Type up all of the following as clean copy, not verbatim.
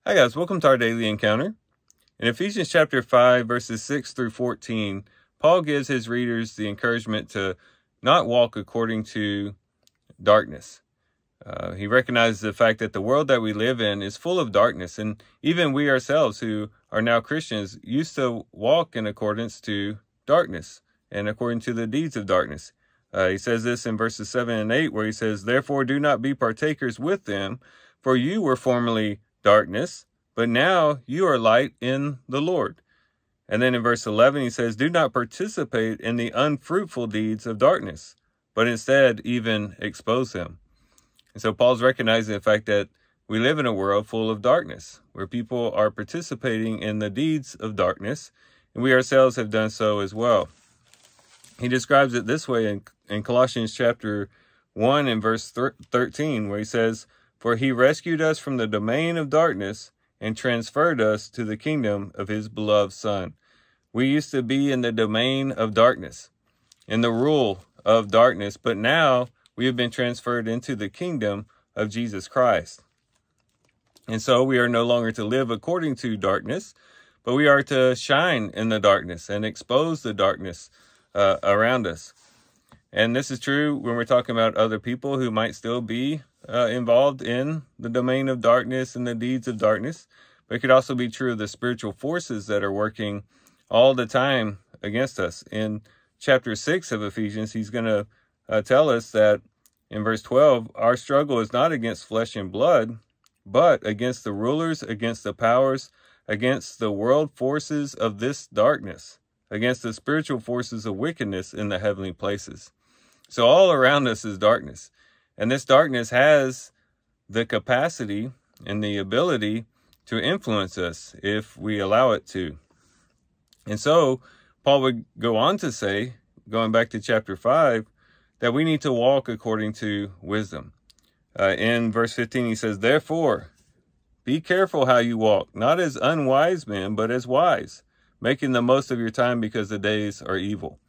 Hi guys, welcome to our daily encounter. In Ephesians chapter 5, verses 6 through 14, Paul gives his readers the encouragement to not walk according to darkness. He recognizes the fact that the world that we live in is full of darkness, and even we ourselves who are now Christians used to walk in accordance to darkness and according to the deeds of darkness. He says this in verses 7 and 8, where he says, "Therefore do not be partakers with them, for you were formerly darkness, but now you are light in the Lord." And then in verse 11, he says, "Do not participate in the unfruitful deeds of darkness, but instead even expose them." And so Paul's recognizing the fact that we live in a world full of darkness, where people are participating in the deeds of darkness, and we ourselves have done so as well. He describes it this way in Colossians chapter 1 and verse 13, where he says, "For he rescued us from the domain of darkness and transferred us to the kingdom of his beloved Son." We used to be in the domain of darkness, in the rule of darkness, but now we have been transferred into the kingdom of Jesus Christ. And so we are no longer to live according to darkness, but we are to shine in the darkness and expose the darkness around us. And this is true when we're talking about other people who might still be involved in the domain of darkness and the deeds of darkness. But it could also be true of the spiritual forces that are working all the time against us. In chapter 6 of Ephesians, he's going to tell us that in verse 12, our struggle is not against flesh and blood, but against the rulers, against the powers, against the world forces of this darkness, against the spiritual forces of wickedness in the heavenly places. So all around us is darkness. And this darkness has the capacity and the ability to influence us if we allow it to. And so Paul would go on to say, going back to chapter 5, that we need to walk according to wisdom. In verse 15, he says, "Therefore, be careful how you walk, not as unwise men, but as wise, making the most of your time because the days are evil."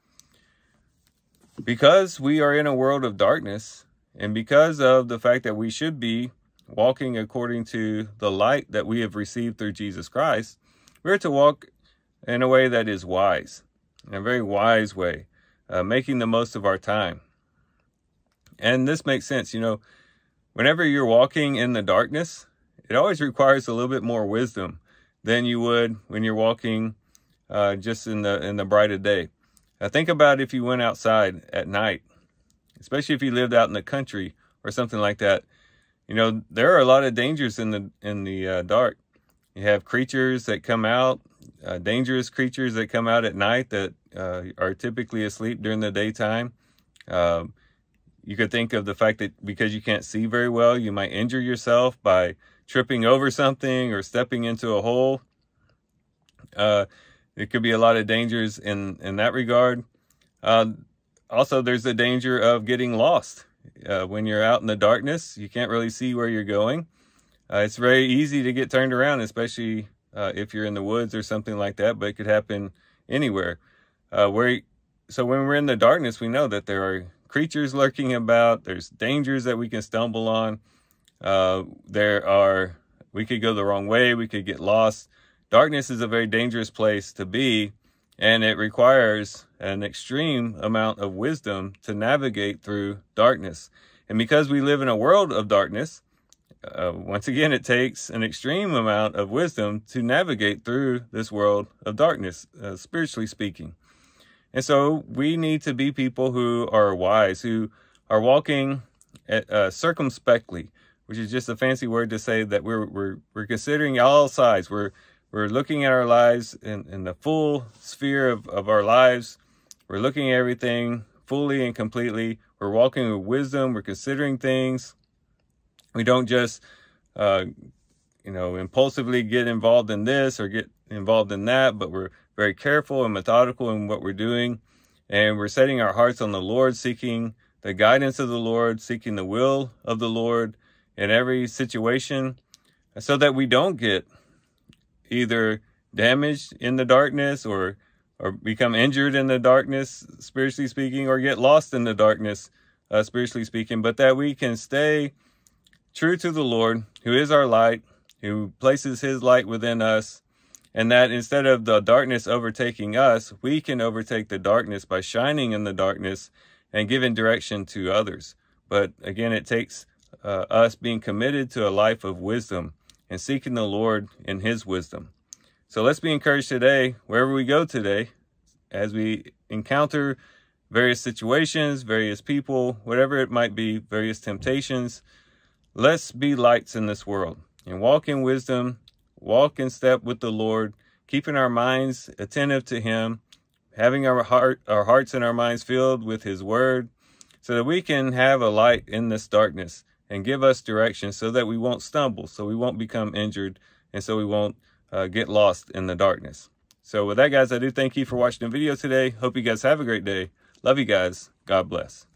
Because we are in a world of darkness, and because of the fact that we should be walking according to the light that we have received through Jesus Christ, we're to walk in a way that is wise, in a very wise way, making the most of our time. And this makes sense. Whenever you're walking in the darkness, it always requires a little bit more wisdom than you would when you're walking just in the bright of day. Think about if you went outside at night, especially if you lived out in the country or something like that. There are a lot of dangers in the dark. You have creatures that come out, dangerous creatures that come out at night that are typically asleep during the daytime. You could think of the fact that because you can't see very well, you might injure yourself by tripping over something or stepping into a hole. There could be a lot of dangers in that regard. Also, there's the danger of getting lost. When you're out in the darkness, you can't really see where you're going. It's very easy to get turned around, especially if you're in the woods or something like that, but it could happen anywhere. So when we're in the darkness, we know that there are creatures lurking about. There's dangers that we can stumble on. We could go the wrong way. We could get lost. Darkness is a very dangerous place to be, and it requires an extreme amount of wisdom to navigate through darkness. And because we live in a world of darkness, once again, it takes an extreme amount of wisdom to navigate through this world of darkness, spiritually speaking. And so we need to be people who are wise, who are walking circumspectly, which is just a fancy word to say that we're considering all sides. We're looking at our lives in the full sphere of our lives. We're looking at everything fully and completely. We're walking with wisdom. We're considering things. We don't just, impulsively get involved in this or get involved in that, but we're very careful and methodical in what we're doing. And we're setting our hearts on the Lord, seeking the guidance of the Lord, seeking the will of the Lord in every situation, so that we don't get either damaged in the darkness or become injured in the darkness, spiritually speaking, or get lost in the darkness, spiritually speaking, but that we can stay true to the Lord, who is our light, who places his light within us, and that instead of the darkness overtaking us, we can overtake the darkness by shining in the darkness and giving direction to others. But again, it takes us being committed to a life of wisdom and seeking the Lord in his wisdom. So let's be encouraged today, wherever we go today, as we encounter various situations, various people, whatever it might be, various temptations. Let's be lights in this world and walk in wisdom, walk in step with the Lord, keeping our minds attentive to him, having our hearts and our minds filled with his word, so that we can have a light in this darkness and give us direction so that we won't stumble, so we won't become injured, and so we won't get lost in the darkness. So with that, guys, I do thank you for watching the video today. Hope you guys have a great day. Love you guys. God bless.